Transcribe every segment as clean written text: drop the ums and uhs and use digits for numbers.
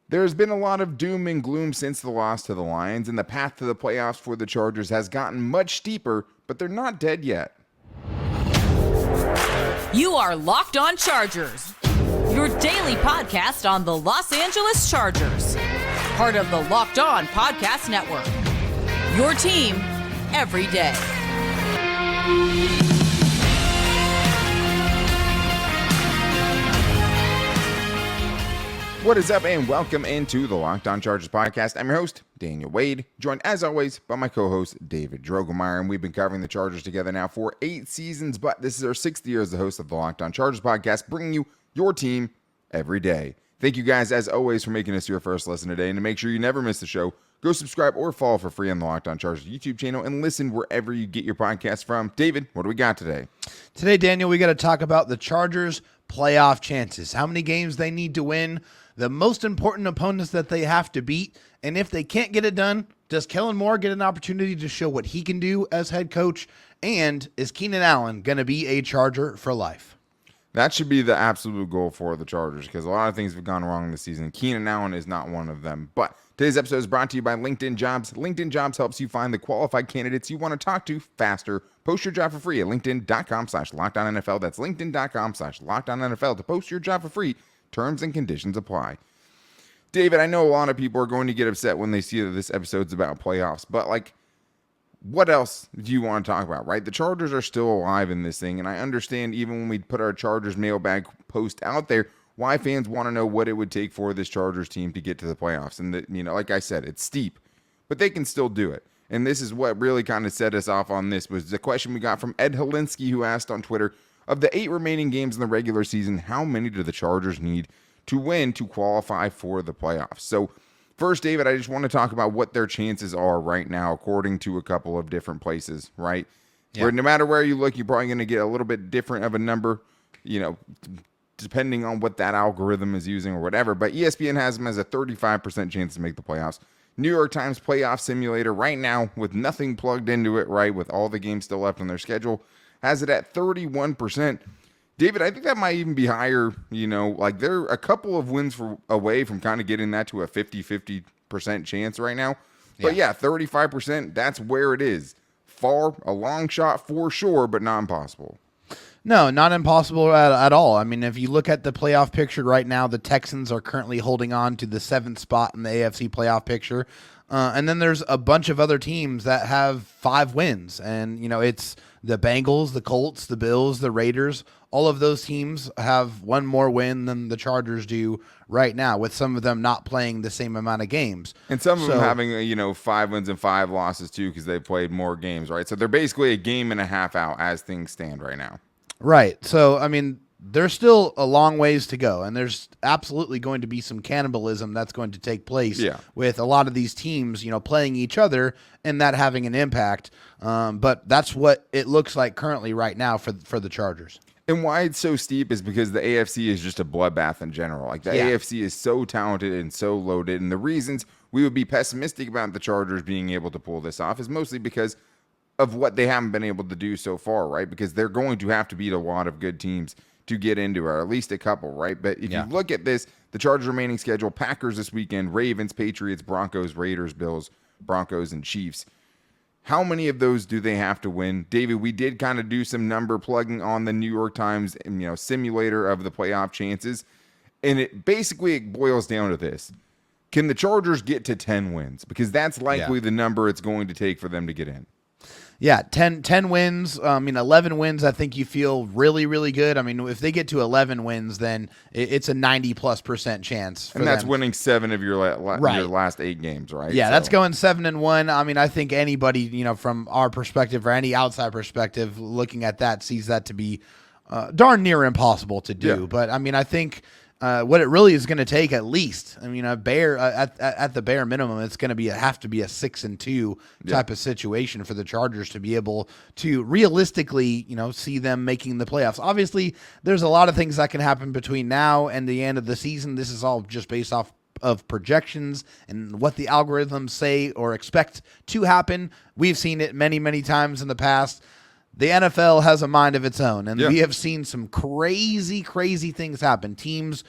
There's been a lot of doom and gloom since the loss to the Lions, and the path to the playoffs for the Chargers has gotten much steeper, but they're not dead yet. You are Locked On Chargers, your daily podcast on the Los Angeles Chargers, part of the Locked On Podcast Network, your team every day. What is up, and welcome into the Locked On Chargers podcast. I'm your host, Daniel Wade, joined as always by my co-host, David Drogemeyer, and we've been covering the Chargers together now for 8 seasons, but this is our 6th year as the host of the Locked On Chargers podcast, bringing you your team every day. Thank you guys, as always, for making us your first listen today, and to make sure you never miss the show, go subscribe or follow for free on the Locked On Chargers YouTube channel and listen wherever you get your podcast from. David, what do we got today? Today, Daniel, we got to talk about the Chargers' playoff chances, how many games they need to win, the most important opponents that they have to beat, and if they can't get it done, does Kellen Moore get an opportunity to show what he can do as head coach, and is Keenan Allen going to be a Charger for life? That should be the absolute goal for the Chargers, because a lot of things have gone wrong this season. Keenan Allen is not one of them. But today's episode is brought to you by LinkedIn Jobs. LinkedIn Jobs helps you find the qualified candidates you want to talk to faster. Post your job for free at linkedin.com/LockedOnNFL. That's linkedin.com/LockedOnNFL to post your job for free. Terms and conditions apply. David, I know a lot of people are going to get upset when they see that this episode's about playoffs, but what else do you want to talk about, right? The Chargers are still alive in this thing, and I understand even when we put our Chargers mailbag post out there, why fans want to know what it would take for this Chargers team to get to the playoffs. And, like I said, it's steep, but they can still do it. And this is what really kind of set us off on this, was the question we got from Ed Holinsky, who asked on Twitter, of the 8 remaining games in the regular season, how many do the Chargers need to win to qualify for the playoffs? So first, David, I just want to talk about what their chances are right now, according to a couple of different places, right? Yeah. Where no matter where you look, you're probably going to get a little bit different of a number, depending on what that algorithm is using or whatever. But ESPN has them as a 35% chance to make the playoffs. New York Times Playoff Simulator right now, with nothing plugged into it, right, with all the games still left on their schedule, has it at 31%. David, I think that might even be higher. They're a couple of wins away from kind of getting that to a 50% chance right now. But yeah, 35%, that's where it is. A long shot for sure, but not impossible. No, not impossible at all. I mean, if you look at the playoff picture right now, the Texans are currently holding on to the 7th spot in the AFC playoff picture. And then there's a bunch of other teams that have 5 wins. And, it's the Bengals, the Colts, the Bills, the Raiders. All of those teams have one more win than the Chargers do right now, with some of them not playing the same amount of games. And some of them having, 5 wins and 5 losses, too, because they played more games, right? So they're basically a game and a half out as things stand right now. Right. So, I mean, there's still a long ways to go, and there's absolutely going to be some cannibalism that's going to take place with a lot of these teams, playing each other and that having an impact. But that's what it looks like currently right now for the Chargers. And why it's so steep is because the AFC is just a bloodbath in general. The AFC is so talented and so loaded, and the reasons we would be pessimistic about the Chargers being able to pull this off is mostly because of what they haven't been able to do so far, right? Because they're going to have to beat a lot of good teams to get into it, or at least a couple, right? But if you look at this, the Chargers' remaining schedule, Packers this weekend, Ravens, Patriots, Broncos, Raiders, Bills, Broncos, and Chiefs. How many of those do they have to win? David, we did kind of do some number plugging on the New York Times simulator of the playoff chances, and it basically boils down to this. Can the Chargers get to 10 wins? Because that's likely the number it's going to take for them to get in. Yeah, 10 wins. 11 wins, I think you feel really, really good. I mean, if they get to 11 wins, then it's a 90+% chance. And that's winning 7 of your last 8 games, right? Yeah, that's going 7-1. I mean, I think anybody, from our perspective or any outside perspective looking at that sees that to be darn near impossible to do. Yeah. But, I mean, I think what it really is going to take, at least, at the bare minimum, it's going to have to be a 6-2 type of situation for the Chargers to be able to realistically, see them making the playoffs. Obviously, there's a lot of things that can happen between now and the end of the season. This is all just based off of projections and what the algorithms say or expect to happen. We've seen it many, many times in the past. the NFL has a mind of its own, and Yeah. we have seen some crazy things happen. Teams,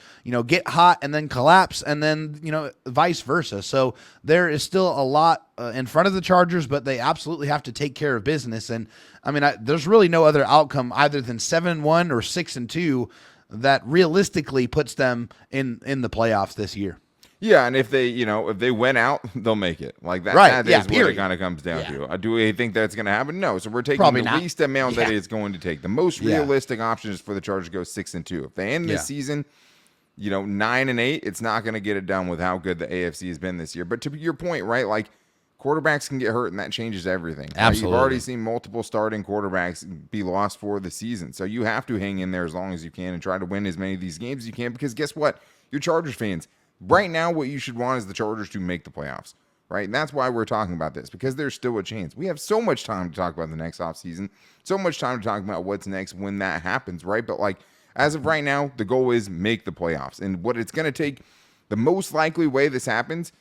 get hot and then collapse, and then, vice versa. So there is still a lot in front of the Chargers, but they absolutely have to take care of business. And I mean, there's really no other outcome either than 7-1 or 6-2 that realistically puts them in the playoffs this year. Yeah, and if they win out, they'll make it. Like that, Right, that yeah, is what period. it kind of comes down Yeah. to. Do we think that's going to happen? No. So we're taking Probably the not. least amount that Yeah. it's going to take. The most Yeah. realistic option is for the Chargers to go 6-2. If they end this Yeah. season, 9-8, it's not going to get it done with how good the AFC has been this year. But to your point, right? Like quarterbacks can get hurt, and that changes everything. Right? Absolutely. You've already seen multiple starting quarterbacks be lost for the season, so you have to hang in there as long as you can and try to win as many of these games as you can. Because guess what? You're Chargers fans. Right now, what you should want is the Chargers to make the playoffs, right? And that's why we're talking about this, because there's still a chance. We have so much time to talk about the next offseason, so much time to talk about what's next when that happens, right? But like, as of right now, the goal is make the playoffs. And what it's going to take, the most likely way this happens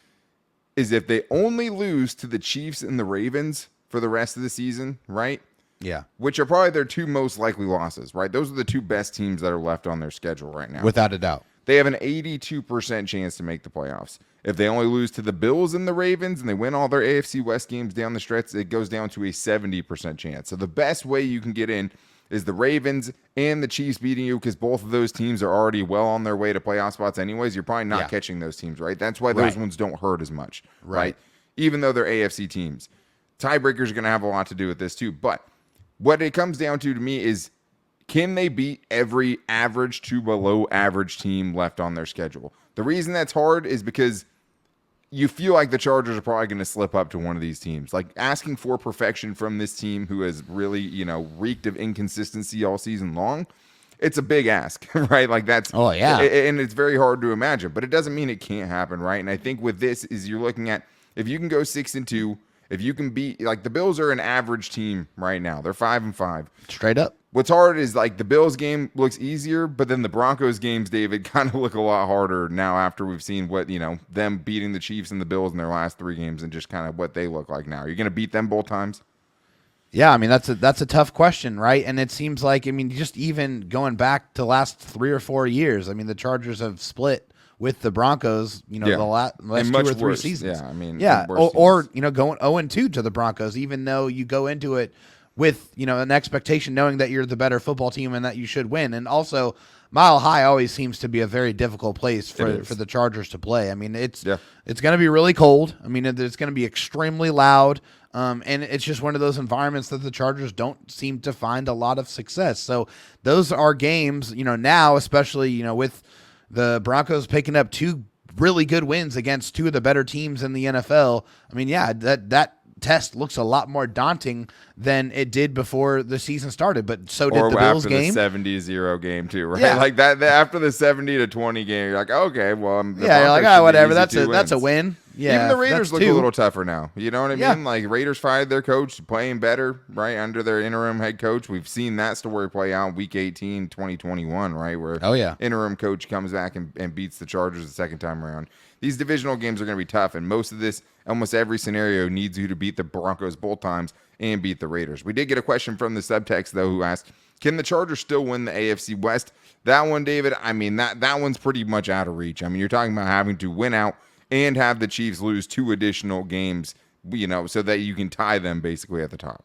is if they only lose to the Chiefs and the Ravens for the rest of the season, right? Yeah. Which are probably their two most likely losses, right? Those are the two best teams that are left on their schedule right now. Without a doubt. They have an 82% chance to make the playoffs. If they only lose to the Bills and the Ravens and they win all their AFC West games down the stretch, it goes down to a 70% chance. So the best way you can get in is the Ravens and the Chiefs beating you, because both of those teams are already well on their way to playoff spots anyways. You're probably not catching those teams, right? That's why those ones don't hurt as much, right? Even though they're AFC teams. Tiebreakers are going to have a lot to do with this too. But what it comes down to me is, can they beat every average to below average team left on their schedule? The reason that's hard is because you feel like the Chargers are probably going to slip up to one of these teams. Like asking for perfection from this team who has really, reeked of inconsistency all season long, it's a big ask, right? Like that's, Oh, yeah. And it's very hard to imagine, but it doesn't mean it can't happen, right? And I think with this is you're looking at, if you can go 6-2, if you can beat, like the Bills are an average team right now. They're 5-5. Straight up. What's hard is like the Bills game looks easier, but then the Broncos games, David, kind of look a lot harder now after we've seen what, them beating the Chiefs and the Bills in their last 3 games and just kind of what they look like now. Are you going to beat them both times? Yeah, I mean, that's a tough question, right? And it seems like, just even going back to the last 3 or 4 years, the Chargers have split with the Broncos, the last 2 or 3 seasons. Yeah, or going 0-2 to the Broncos, even though you go into it with, an expectation knowing that you're the better football team and that you should win. And also, Mile High always seems to be a very difficult place for the Chargers to play. It's going to be really cold. It's going to be extremely loud. And it's just one of those environments that the Chargers don't seem to find a lot of success. So those are games, now, especially, with the Broncos picking up 2 really good wins against 2 of the better teams in the NFL. That test looks a lot more daunting than it did before the season started, but so did the Bills game. Or after the 70-0 game too, right? Yeah. Like that after the 70-20 game, you're like, okay, well, you're like, whatever. That's a win. Yeah, even the Raiders look a little tougher now. You know what I mean? Yeah. Like Raiders fired their coach, playing better, right, under their interim head coach. We've seen that story play out week 18, 2021, right, where interim coach comes back and beats the Chargers the second time around. These divisional games are going to be tough, and most of this, almost every scenario needs you to beat the Broncos both times and beat the Raiders. We did get a question from the subtext, though, who asked, can the Chargers still win the AFC West? That one, David, that one's pretty much out of reach. You're talking about having to win out and have the Chiefs lose 2 additional games, so that you can tie them basically at the top.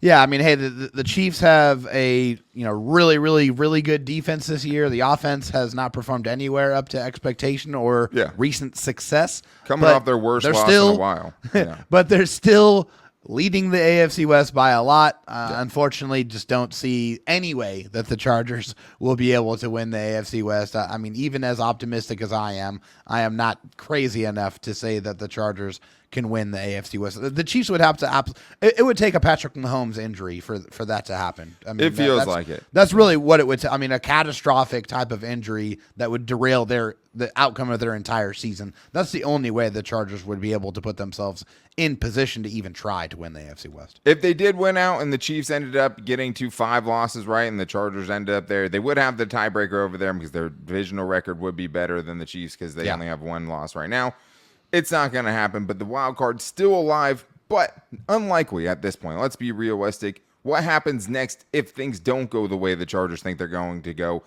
Yeah, hey, the Chiefs have a really, really, really good defense this year. The offense has not performed anywhere up to expectation or recent success. Coming off their worst loss in a while. Yeah. But they're still leading the AFC West by a lot. Unfortunately, just don't see any way that the Chargers will be able to win the AFC West. Even as optimistic as I am not crazy enough to say that the Chargers can win the AFC West. The Chiefs would have to it would take a Patrick Mahomes injury for that to happen. It feels like it. That's really what it would take. A catastrophic type of injury that would derail the outcome of their entire season. That's the only way the Chargers would be able to put themselves in position to even try to win the AFC West. If they did win out and the Chiefs ended up getting to 5 losses, right, and the Chargers ended up there, they would have the tiebreaker over them because their divisional record would be better than the Chiefs because they only have 1 loss right now. It's not going to happen, but the wild card's still alive, but unlikely at this point. Let's be realistic. What happens next if things don't go the way the Chargers think they're going to go?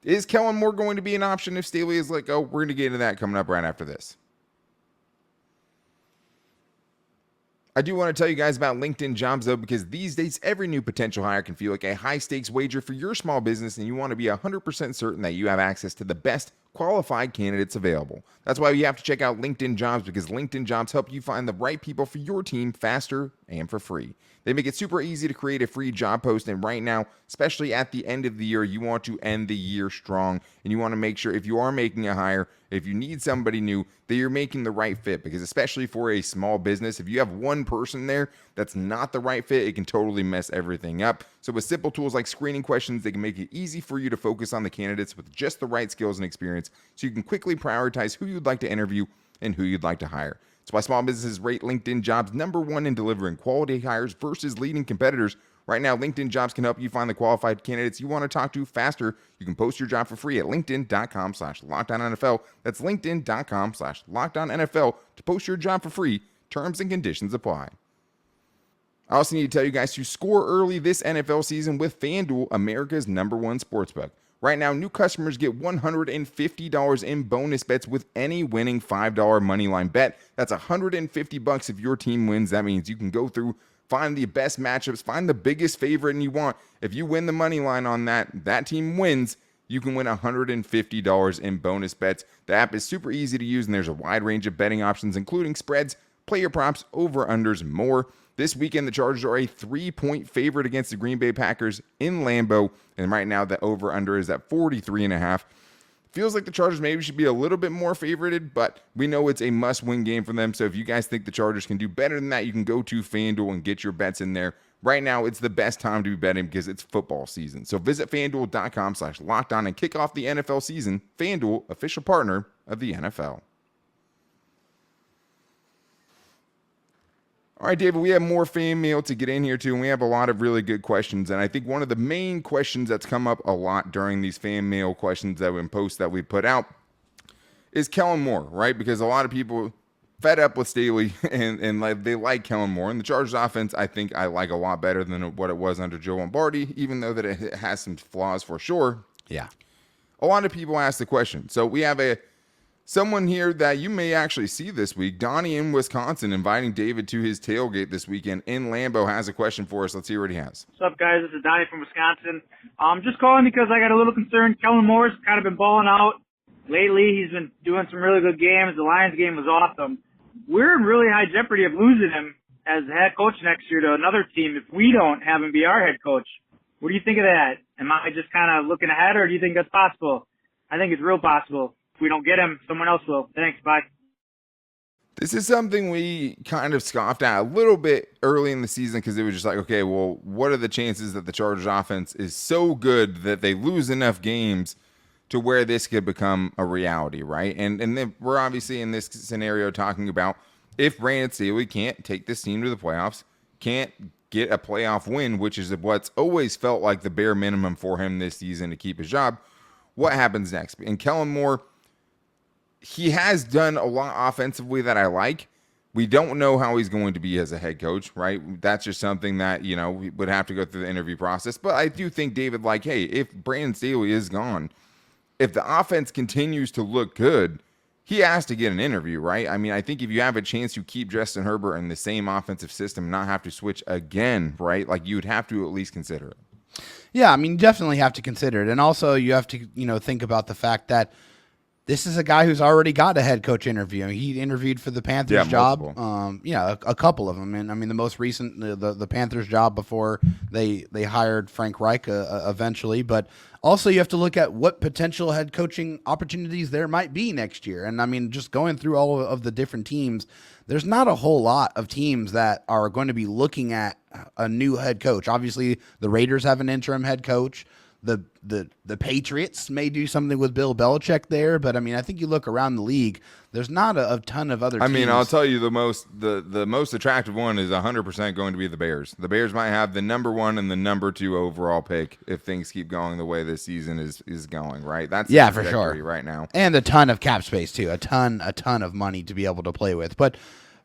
Is Kellen Moore going to be an option if Staley is let go? We're going to get into that coming up right after this. I do want to tell you guys about LinkedIn Jobs, though, because these days every new potential hire can feel like a high-stakes wager for your small business, and you want to be 100% certain that you have access to the best qualified candidates available. That's why you have to check out LinkedIn Jobs, because LinkedIn Jobs help you find the right people for your team faster and for free. They make it super easy to create a free job post, and right now, especially at the end of the year, you want to end the year strong, and you want to make sure if you are making a hire, if you need somebody new, that you're making the right fit, because especially for a small business, if you have one person there that's not the right fit, it can totally mess everything up. So with simple tools like screening questions, they can make it easy for you to focus on the candidates with just the right skills and experience, so you can quickly prioritize who you'd like to interview and who you'd like to hire. That's why small businesses rate LinkedIn Jobs #1 in delivering quality hires versus leading competitors. Right now, LinkedIn Jobs can help you find the qualified candidates you want to talk to faster. You can post your job for free at linkedin.com/LockedOnNFL. That's linkedin.com/LockedOnNFL to post your job for free. Terms and conditions apply. I also need to tell you guys to score early this NFL season with FanDuel, America's #1 sportsbook. Right now, new customers get $150 in bonus bets with any winning $5 moneyline bet. That's $150 if your team wins. That means you can go through, find the best matchups, find the biggest favorite and you want. If you win the money line on that team wins, you can win $150 in bonus bets. The app is super easy to use, and there's a wide range of betting options, including spreads, player props, over-unders, and more. This weekend, the Chargers are a 3-point favorite against the Green Bay Packers in Lambeau, and right now the over-under is at 43.5. Feels like the Chargers maybe should be a little bit more favorited, but we know it's a must-win game for them, so if you guys think the Chargers can do better than that, you can go to FanDuel and get your bets in there. Right now, it's the best time to be betting because it's football season. So visit FanDuel.com/LockedOn and kick off the NFL season. FanDuel, official partner of the NFL. All right, David, we have more fan mail to get in here, too, and we have a lot of really good questions. And I think one of the main questions that's come up a lot during these fan mail questions that we post that we put out is Kellen Moore, right? Because a lot of people fed up with Staley and like they like Kellen Moore. And the Chargers offense, I think I like a lot better than what it was under Joe Lombardi, even though that it has some flaws for sure. Yeah. A lot of people ask the question. So we have someone here that you may actually see this week, Donnie in Wisconsin, inviting David to his tailgate this weekend in Lambeau, has a question for us. Let's hear what he has. What's up, guys? This is Donnie from Wisconsin. Just calling because I got a little concern. Kellen Moore's kind of been balling out lately. He's been doing some really good games. The Lions game was awesome. We're in really high jeopardy of losing him as the head coach next year to another team if we don't have him be our head coach. What do you think of that? Am I just kind of looking ahead, or do you think that's possible? I think it's real possible. If we don't get him, someone else will. Thanks. Bye. This is something we kind of scoffed at a little bit early in the season because it was just like, okay, well, what are the chances that the Chargers offense is so good that they lose enough games to where this could become a reality, right? And then we're obviously in this scenario talking about if Brandon Staley can't take this team to the playoffs, can't get a playoff win, which is what's always felt like the bare minimum for him this season to keep his job, what happens next? And Kellen Moore, he has done a lot offensively that I like. We don't know how he's going to be as a head coach, right? That's just something that, you know, we would have to go through the interview process. But I do think, David, like, hey, if Brandon Staley is gone, if the offense continues to look good, he has to get an interview, right? I mean, I think if you have a chance to keep Justin Herbert in the same offensive system and not have to switch again, right, like you would have to at least consider it. Yeah, I mean, you definitely have to consider it. And also you have to, think about the fact that this is a guy who's already got a head coach interview. I mean, he interviewed for the Panthers job. A couple of them. And I mean, the most recent, the Panthers job before they hired Frank Reich eventually. But also you have to look at what potential head coaching opportunities there might be next year. And I mean, just going through all of the different teams, there's not a whole lot of teams that are going to be looking at a new head coach. Obviously, the Raiders have an interim head coach. The Patriots may do something with Bill Belichick there, but I mean, I think you look around the league, there's not a ton of other teams. I mean, I'll tell you the most attractive one is 100% going to be the Bears. The Bears might have the number 1 and the number 2 overall pick if things keep going the way this season is going, right? That's for sure right now. And a ton of cap space too, a ton of money to be able to play with. But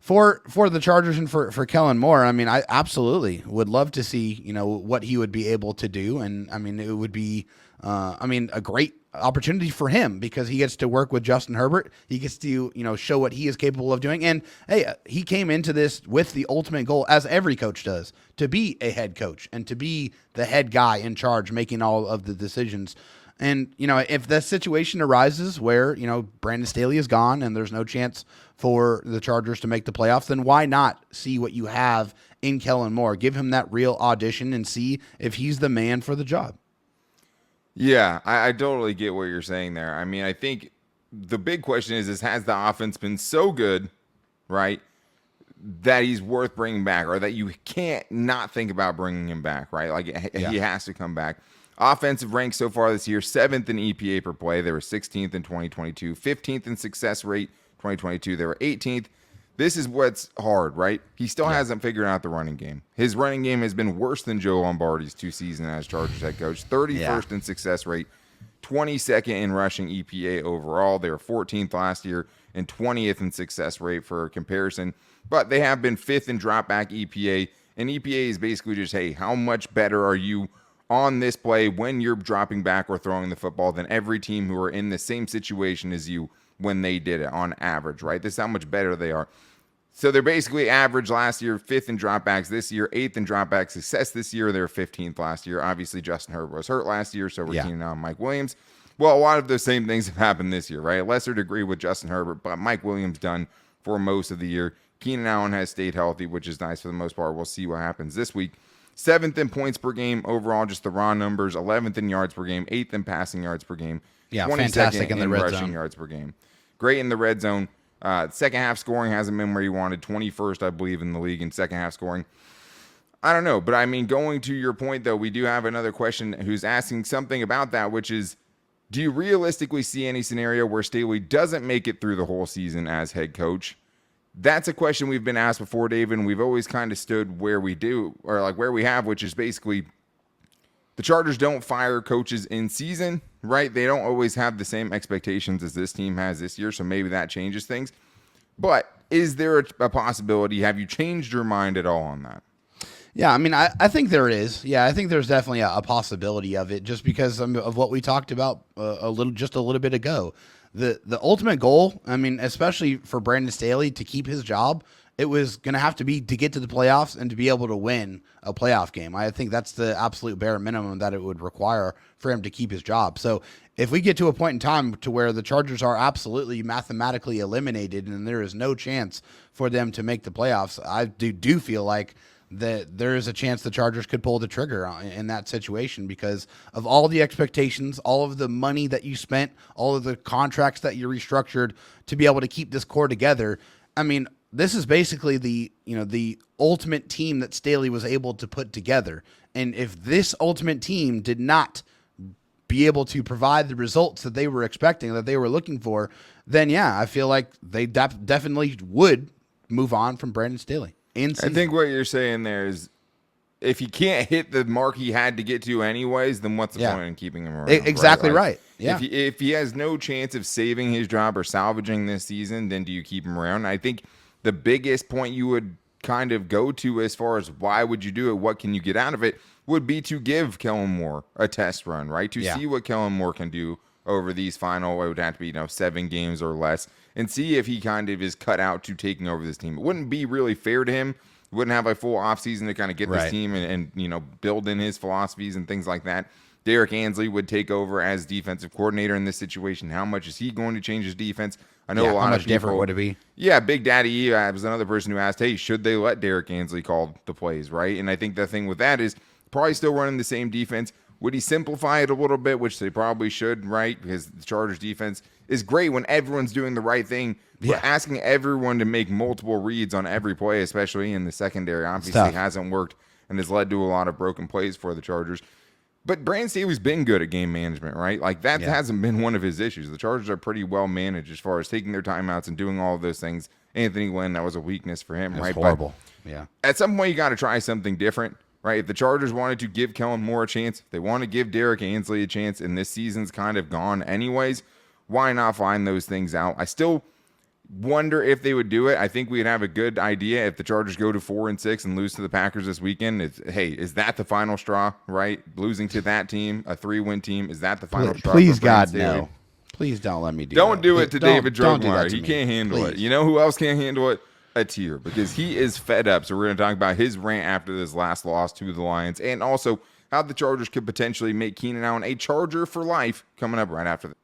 For the Chargers and for Kellen Moore, I mean, I absolutely would love to see, what he would be able to do. And I mean, it would be, a great opportunity for him because he gets to work with Justin Herbert. He gets to, show what he is capable of doing. And hey, he came into this with the ultimate goal, as every coach does, to be a head coach and to be the head guy in charge, making all of the decisions. And, if the situation arises where, Brandon Staley is gone and there's no chance for the Chargers to make the playoffs, then why not see what you have in Kellen Moore? Give him that real audition and see if he's the man for the job. Yeah, I totally get what you're saying there. I mean, I think the big question is has the offense been so good, right, that he's worth bringing back, or that you can't not think about bringing him back, right? Like, he has to come back. Offensive rank so far this year, 7th in EPA per play. They were 16th in 2022, 15th in success rate 2022. They were 18th. This is what's hard, right? He still hasn't figured out the running game. His running game has been worse than Joe Lombardi's 2 seasons as Chargers head coach. 31st in success rate, 22nd in rushing EPA overall. They were 14th last year and 20th in success rate for comparison. But they have been 5th in dropback EPA. And EPA is basically just, hey, how much better are you on this play when you're dropping back or throwing the football than every team who are in the same situation as you when they did it on average, right? This is how much better they are. So they're basically average last year, 5th in dropbacks this year, 8th in dropback success this year. They were 15th last year. Obviously, Justin Herbert was hurt last year, so we're Keenan Allen, Mike Williams. Well, a lot of those same things have happened this year, right? A lesser degree with Justin Herbert, but Mike Williams done for most of the year. Keenan Allen has stayed healthy, which is nice for the most part. We'll see what happens this week. 7th in points per game overall, just the raw numbers. 11th in yards per game. 8th in passing yards per game. Yeah, fantastic in the red rushing zone. Yards per game. Great in the red zone. Second half scoring hasn't been where you wanted. 21st, I believe, in the league in second half scoring. I don't know, but I mean, going to your point, though, we do have another question who's asking something about that, which is, do you realistically see any scenario where Staley doesn't make it through the whole season as head coach? That's a question we've been asked before, David, and we've always kind of stood where we do, or like where we have, which is basically the Chargers don't fire coaches in season, right? They don't always have the same expectations as this team has this year, so maybe that changes things. But is there a possibility? Have you changed your mind at all on that? Yeah, I mean, I think there is. Yeah, I think there's definitely a possibility of it just because of what we talked about a little bit ago. The ultimate goal, I mean, especially for Brandon Staley to keep his job, it was going to have to be to get to the playoffs and to be able to win a playoff game. I think that's the absolute bare minimum that it would require for him to keep his job. So if we get to a point in time to where the Chargers are absolutely mathematically eliminated and there is no chance for them to make the playoffs, I do feel like that there is a chance the Chargers could pull the trigger in that situation because of all the expectations, all of the money that you spent, all of the contracts that you restructured to be able to keep this core together. I mean, this is basically the ultimate team that Staley was able to put together. And if this ultimate team did not be able to provide the results that they were expecting, that they were looking for, then yeah, I feel like they definitely would move on from Brandon Staley. I think what you're saying there is if he can't hit the mark he had to get to anyways, then what's the point in keeping him around? Exactly right. Yeah. If he has no chance of saving his job or salvaging this season, then do you keep him around? I think the biggest point you would kind of go to as far as why would you do it, what can you get out of it, would be to give Kellen Moore a test run, right? To see what Kellen Moore can do over these final, it would have to be 7 games or less, and see if he kind of is cut out to taking over this team. It wouldn't be really fair to him. Wouldn't have a full offseason to kind of get this team and build in his philosophies and things like that. Derek Ansley would take over as defensive coordinator in this situation. How much is he going to change his defense? I know a lot of people. Different would it be? Yeah, Big Daddy E was another person who asked, hey, should they let Derek Ansley call the plays, right? And I think the thing with that is probably still running the same defense. Would he simplify it a little bit, which they probably should, right? Because the Chargers defense is great when everyone's doing the right thing. But asking everyone to make multiple reads on every play, especially in the secondary, obviously hasn't worked and has led to a lot of broken plays for the Chargers. But Brandon Staley's been good at game management, right? Like that hasn't been one of his issues. The Chargers are pretty well managed as far as taking their timeouts and doing all of those things. Anthony Lynn, that was a weakness for him, right? Horrible. But at some point, you got to try something different. Right, if the Chargers wanted to give Kellen Moore a chance, if they want to give Derek Ansley a chance, and this season's kind of gone anyways, why not find those things out? I still, Wonder if they would do it. I think we'd have a good idea if the Chargers go to 4-6 and lose to the Packers this weekend. Is that the final straw, right? Losing to that team, a 3-win team, is that the final straw? Please, for Brandon God, Staley? no. Please don't let me do Don't that. do it to David Don't do Drogmeyer. that to He me. can't handle it. Please. You know who else can't handle it? A tier, because he is fed up. So we're going to talk about his rant after this last loss to the Lions, and also how the Chargers could potentially make Keenan Allen a Charger for life, coming up right after that.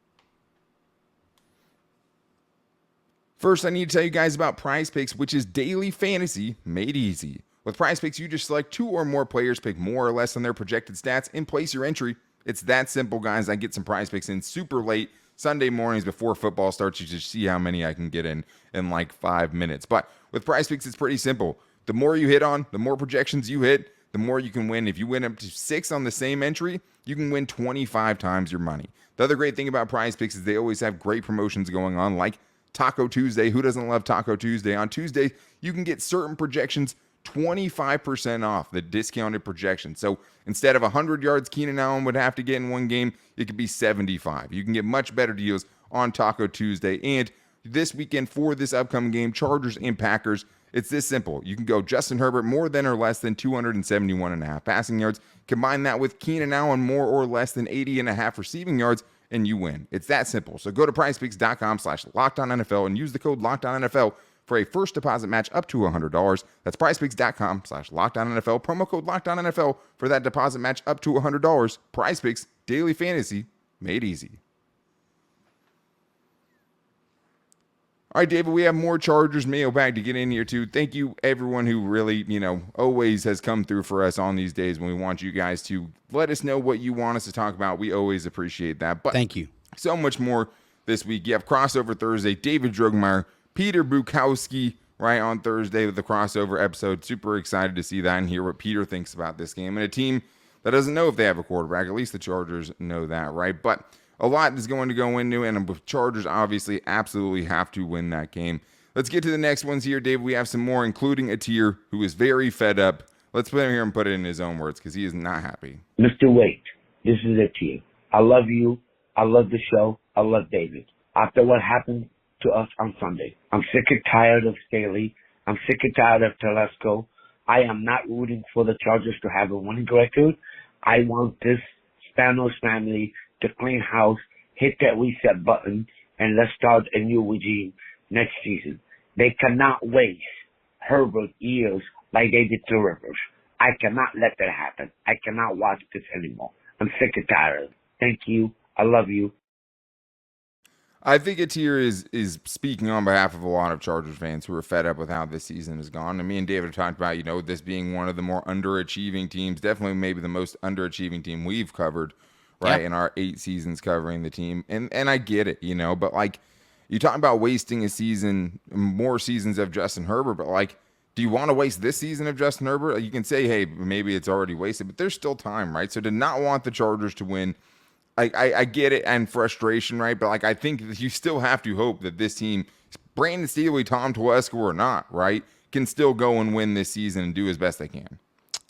First, I need to tell you guys about Prize Picks, which is daily fantasy made easy. With Prize Picks, you just select 2 or more players, pick more or less on their projected stats, and place your entry. It's that simple, guys. I get some Prize Picks in super late Sunday mornings before football starts. You just see how many I can get in like 5 minutes. But with Prize Picks, it's pretty simple. The more you hit on, the more projections you hit, the more you can win. If you win up to 6 on the same entry, you can win 25 times your money. The other great thing about Prize Picks is they always have great promotions going on, like Taco Tuesday. Who doesn't love Taco Tuesday? On Tuesday, you can get certain projections 25% off the discounted projection. So instead of 100 yards Keenan Allen would have to get in one game, it could be 75. You can get much better deals on Taco Tuesday. And this weekend for this upcoming game, Chargers and Packers, it's this simple. You can go Justin Herbert more than or less than 271.5 passing yards. Combine that with Keenan Allen more or less than 80.5 receiving yards, and you win. It's that simple. So go to prizepicks.com/LockedOnNFL and use the code LockedOnNFL for a first deposit match up to $100. That's prizepicks.com/LockedOnNFL. Promo code LockedOnNFL for that deposit match up to $100. Prize Picks, daily fantasy made easy. All right, David, we have more Chargers mailbag to get in here, too. Thank you, everyone who really, always has come through for us on these days when we want you guys to let us know what you want us to talk about. We always appreciate that. But Thank you. So much more this week. You have Crossover Thursday, David Drogmeyer, Peter Bukowski, right, on Thursday with the crossover episode. Super excited to see that and hear what Peter thinks about this game. And a team that doesn't know if they have a quarterback. At least the Chargers know that, right? But a lot is going to go into, and the Chargers obviously absolutely have to win that game. Let's get to the next ones here, Dave. We have some more, including a tier who is very fed up. Let's put him here and put it in his own words, because he is not happy. Mr. Wade, this is a tier. I love you. I love the show. I love David. After what happened to us on Sunday, I'm sick and tired of Staley. I'm sick and tired of Telesco. I am not rooting for the Chargers to have a winning record. I want this Spanos family to clean house, hit that reset button, and let's start a new regime next season. They cannot waste Herbert years like they did to Rivers. I cannot let that happen. I cannot watch this anymore. I'm sick and tired. Thank you. I love you. I think a tier is speaking on behalf of a lot of Chargers fans who are fed up with how this season has gone. And me and David have talked about, this being one of the more underachieving teams, definitely maybe the most underachieving team we've covered, right, in our 8 seasons covering the team. And I get it, but like you talk about wasting a season, more seasons of Justin Herbert, but like, do you want to waste this season of Justin Herbert? You can say, hey, maybe it's already wasted, but there's still time, right? So to not want the Chargers to win, I get it, and frustration, right? But like, I think that you still have to hope that this team, Brandon Staley, Tom Telesco or not, right, can still go and win this season and do as best they can.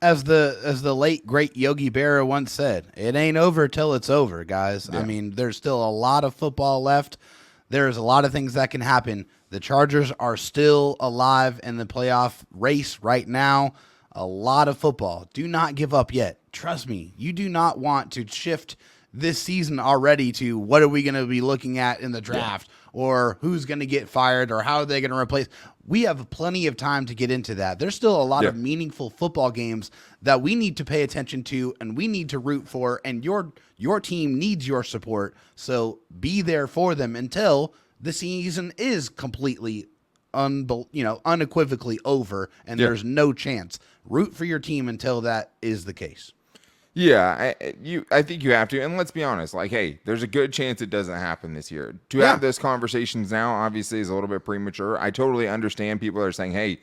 As the late great Yogi Berra once said, it ain't over till it's over, guys. Yeah. I mean, there's still a lot of football left. There's a lot of things that can happen. The Chargers are still alive in the playoff race right now. A lot of football. Do not give up yet. Trust me, you do not want to shift this season already to what are we going to be looking at in the draft, or who's going to get fired, or how are they going to replace. We have plenty of time to get into that. There's still a lot of meaningful football games that we need to pay attention to and we need to root for, and your team needs your support. So be there for them until the season is completely unequivocally over and there's no chance. Root for your team until that is the case. Yeah, I think you have to. And let's be honest, like, hey, there's a good chance it doesn't happen this year. To have those conversations now, obviously, is a little bit premature. I totally understand people are saying, hey,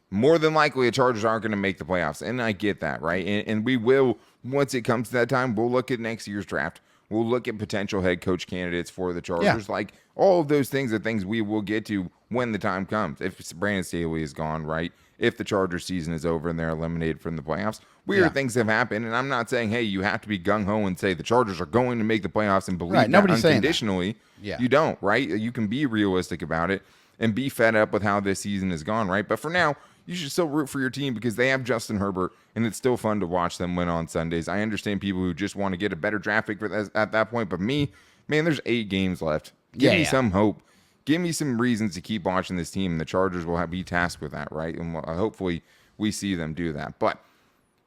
more than likely the Chargers aren't going to make the playoffs. And I get that, right? And we will, once it comes to that time, we'll look at next year's draft. We'll look at potential head coach candidates for the Chargers. Yeah. Like, all of those things are things we will get to when the time comes. If Brandon Staley is gone, right? If the Chargers season is over and they're eliminated from the playoffs, weird things have happened. And I'm not saying, hey, you have to be gung-ho and say the Chargers are going to make the playoffs and believe that unconditionally. Yeah. You don't, right? You can be realistic about it. and be fed up with how this season has gone, right? But for now, you should still root for your team because they have Justin Herbert, and it's still fun to watch them win on Sundays. I understand people who just want to get a better draft pick at that point, but me, man, there's 8 games left. Give me some hope. Give me some reasons to keep watching this team, and the Chargers will be tasked with that, right? And hopefully we see them do that. But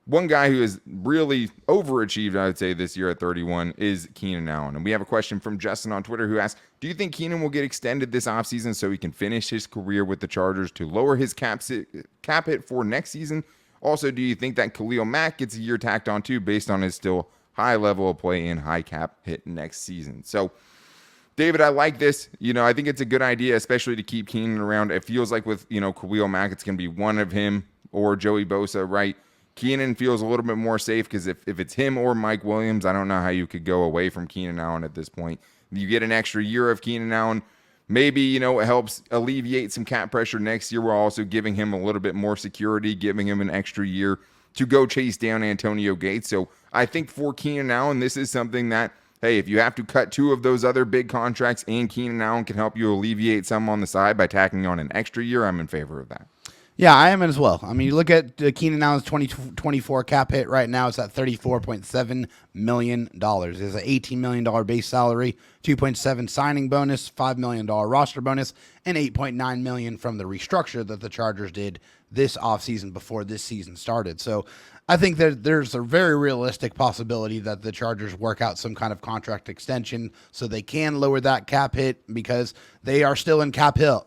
one guy who has really overachieved, I would say, this year at 31 is Keenan Allen. And we have a question from Justin on Twitter who asks, do you think Keenan will get extended this offseason so he can finish his career with the Chargers to lower his cap hit for next season? Also, do you think that Khalil Mack gets a year tacked on too based on his still high level of play and high cap hit next season? So, David, I like this. I think it's a good idea, especially to keep Keenan around. It feels like with, Khalil Mack, it's going to be one of him or Joey Bosa, right? Keenan feels a little bit more safe because if it's him or Mike Williams, I don't know how you could go away from Keenan Allen at this point. You get an extra year of Keenan Allen. Maybe, it helps alleviate some cap pressure next year. We're also giving him a little bit more security, giving him an extra year to go chase down Antonio Gates. So I think for Keenan Allen, this is something that, hey, if you have to cut 2 of those other big contracts and Keenan Allen can help you alleviate some on the side by tacking on an extra year, I'm in favor of that. Yeah, I am as well. I mean, you look at Keenan Allen's 2024 cap hit right now. It's at $34.7 million. There's an $18 million base salary, 2.7 signing bonus, $5 million roster bonus, and $8.9 million from the restructure that the Chargers did this offseason before this season started. So I think that there's a very realistic possibility that the Chargers work out some kind of contract extension so they can lower that cap hit because they are still in cap hell.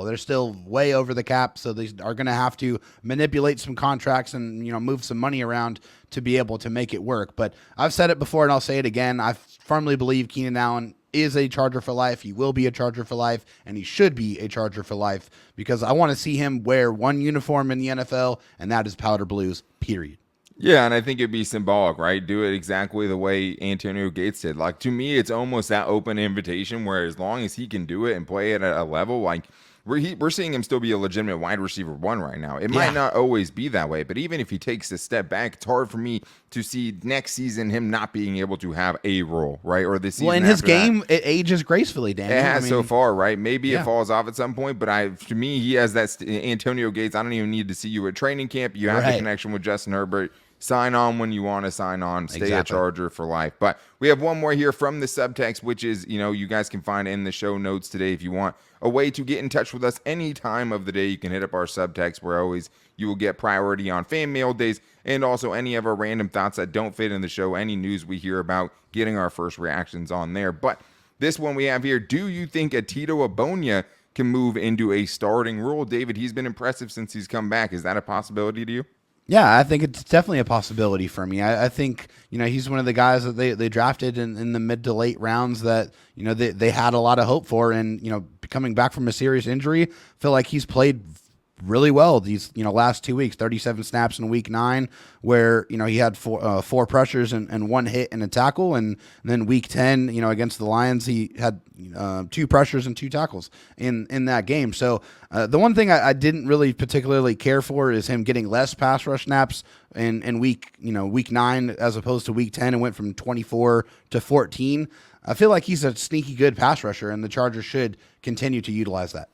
They're still way over the cap, so they are going to have to manipulate some contracts and move some money around to be able to make it work. But I've said it before and I'll say it again. I firmly believe Keenan Allen is a Charger for life. He will be a Charger for life, and he should be a Charger for life because I want to see him wear one uniform in the NFL, and that is powder blues, period. Yeah, and I think it'd be symbolic, right? Do it exactly the way Antonio Gates did. Like, to me, it's almost that open invitation where as long as he can do it and play it at a level, like, we're seeing him still be a legitimate wide receiver 1 right now. It might not always be that way, but even if he takes a step back, it's hard for me to see next season him not being able to have a role, right? Or this season. Well, in his game, it ages gracefully, Daniel. It has so far, right? Maybe it falls off at some point, but to me, he has that Antonio Gates. I don't even need to see you at training camp. You have the connection with Justin Herbert. Sign on when you want to sign on. Stay a Charger for life. But we have one more here from the subtext, which is, you guys can find in the show notes today if you want a way to get in touch with us any time of the day. You can hit up our subtext where you will get priority on fan mail days and also any of our random thoughts that don't fit in the show, any news we hear about, getting our first reactions on there. But this one we have here, do you think a Tito Abonia can move into a starting role? David, he's been impressive since he's come back. Is that a possibility to you? Yeah, I think it's definitely a possibility for me. I think, he's one of the guys that they drafted in the mid to late rounds that, they had a lot of hope for. And, coming back from a serious injury, feel like he's played really well these last 2 weeks. 37 snaps in week 9 where he had four pressures and 1 hit and a tackle, and then week 10 against the Lions he had 2 pressures and 2 tackles in that game. So the one thing I didn't really particularly care for is him getting less pass rush snaps in week 9 as opposed to week 10, and went from 24 to 14. I feel like he's a sneaky good pass rusher, and the Chargers should continue to utilize that.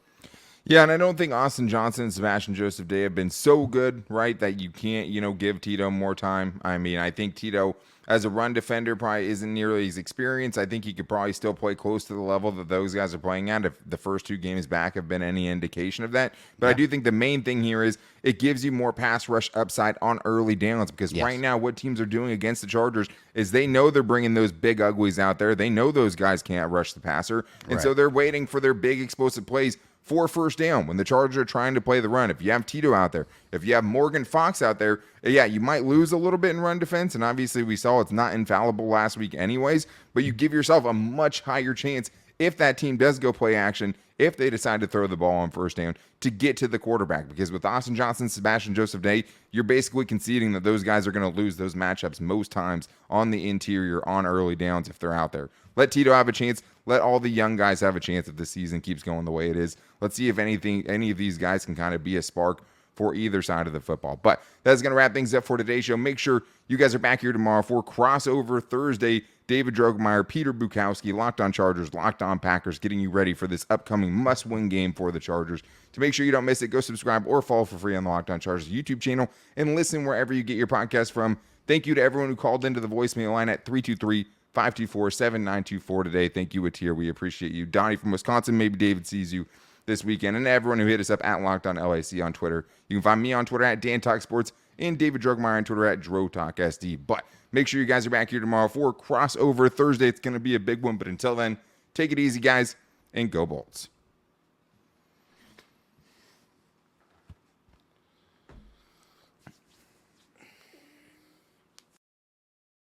Yeah, and I don't think Austin Johnson and Sebastian Joseph Day have been so good, right, that you can't, give Tito more time. I mean, I think Tito, as a run defender, probably isn't nearly as experienced. I think he could probably still play close to the level that those guys are playing at if the first 2 games back have been any indication of that. But I do think the main thing here is it gives you more pass rush upside on early downs because right now what teams are doing against the Chargers is they know they're bringing those big uglies out there. They know those guys can't rush the passer, and so they're waiting for their big explosive plays for first down when the Chargers are trying to play the run. If you have Tito out there, if you have Morgan Fox out there, you might lose a little bit in run defense, and obviously we saw it's not infallible last week anyways, but you give yourself a much higher chance if that team does go play action, if they decide to throw the ball on first down, to get to the quarterback. Because with Austin Johnson, Sebastian Joseph Day, you're basically conceding that those guys are going to lose those matchups most times on the interior on early downs if they're out there. Let Tito have a chance. Let all the young guys have a chance if the season keeps going the way it is. Let's see if any of these guys can kind of be a spark for either side of the football. But that's going to wrap things up for today's show. Make sure you guys are back here tomorrow for Crossover Thursday David Drogemeyer, Peter Bukowski, Locked On Chargers, Locked On Packers, getting you ready for this upcoming must-win game for the Chargers. To make sure you don't miss it, go subscribe or follow for free on the Locked On Chargers YouTube channel and listen wherever you get your podcast from. Thank you to everyone who called into the voicemail line at 323-524-7924 today. Thank you, Atir. We appreciate you. Donnie from Wisconsin, maybe David sees you this weekend. And everyone who hit us up at Locked On LAC on Twitter. You can find me on Twitter at Dan Talk Sports and David Drogemeyer on Twitter at DroTalkSD. But make sure you guys are back here tomorrow for Crossover Thursday. It's going to be a big one. But until then, take it easy, guys, and go Bolts.